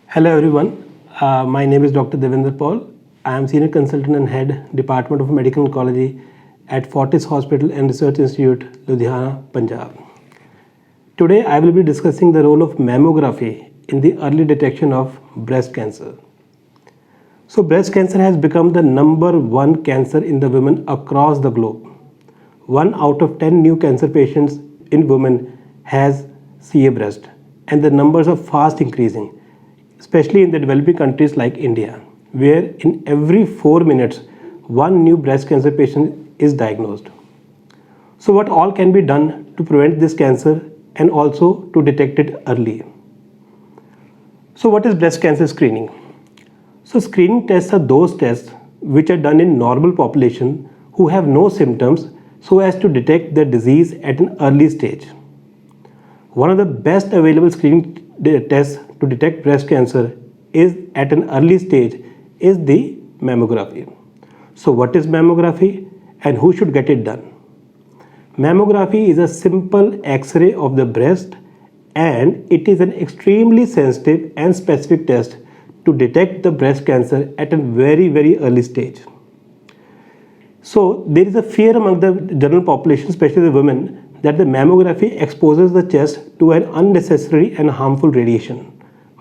Hello everyone, my name is Dr. Davinder Paul. I am Senior Consultant and Head Department of Medical Oncology at Fortis Hospital and Research Institute, Ludhiana, Punjab. Today I will be discussing the role of mammography in the early detection of breast cancer. So breast cancer has become the number one cancer in the women across the globe. 1 out of 10 new cancer patients in women has CA breast, and the numbers are fast increasing, especially in the developing countries like India, where in every 4 minutes, one new breast cancer patient is diagnosed. So what all can be done to prevent this cancer and also to detect it early? So what is breast cancer screening? So screening tests are those tests which are done in normal population who have no symptoms so as to detect the disease at an early stage. One of the best available screening tests to detect breast cancer is at an early stage is the mammography. So what is mammography and who should get it done? Mammography is a simple X-ray of the breast, and it is an extremely sensitive and specific test to detect the breast cancer at a very early stage. So there is a fear among the general population, especially the women, that the mammography exposes the chest to an unnecessary and harmful radiation.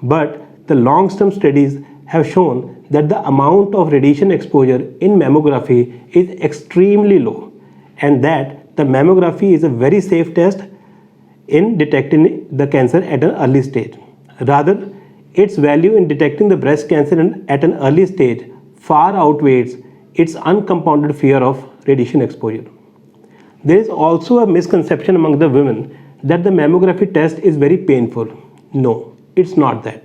But the long-term studies have shown that the amount of radiation exposure in mammography is extremely low, and that the mammography is a very safe test in detecting the cancer at an early stage. Rather, its value in detecting the breast cancer at an early stage far outweighs its uncompounded fear of radiation exposure. There is also a misconception among the women that the mammography test is very painful. No, it's not that.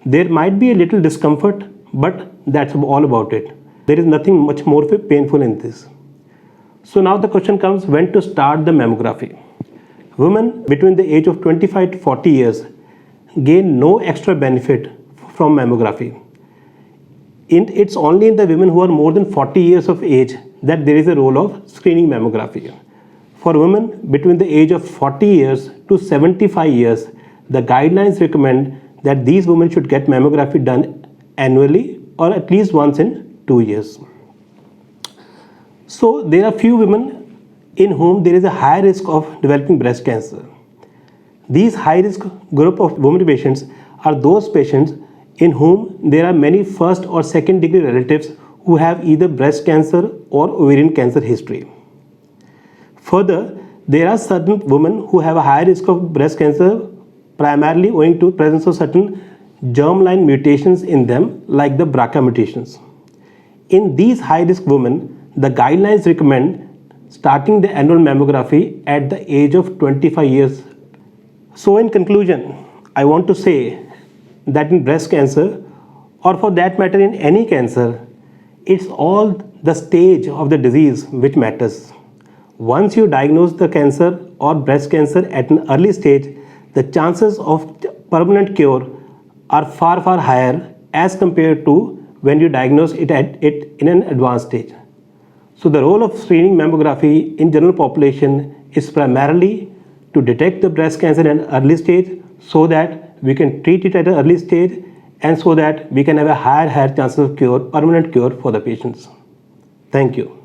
There might be a little discomfort, but that's all about it. There is nothing much more painful in this. So now the question comes, when to start the mammography? Women between the age of 25 to 40 years gain no extra benefit from mammography. It's only in the women who are more than 40 years of age that there is a role of screening mammography. For women between the age of 40 years to 75 years, the guidelines recommend that these women should get mammography done annually or at least once in 2 years. So there are few women in whom there is a high risk of developing breast cancer. These high risk group of women patients are those patients in whom there are many first or second degree relatives who have either breast cancer or ovarian cancer history. Further, there are certain women who have a high risk of breast cancer primarily owing to presence of certain germline mutations in them, like the BRCA mutations. In these high risk women, the guidelines recommend starting the annual mammography at the age of 25 years. So in conclusion, I want to say that in breast cancer, or for that matter in any cancer, it's all the stage of the disease which matters. Once you diagnose the cancer or breast cancer at an early stage, the chances of permanent cure are far higher as compared to when you diagnose it in an advanced stage. So the role of screening mammography in general population is primarily to detect the breast cancer at an early stage so that we can treat it at an early stage and so that we can have a higher chances of cure, permanent cure for the patients. Thank you.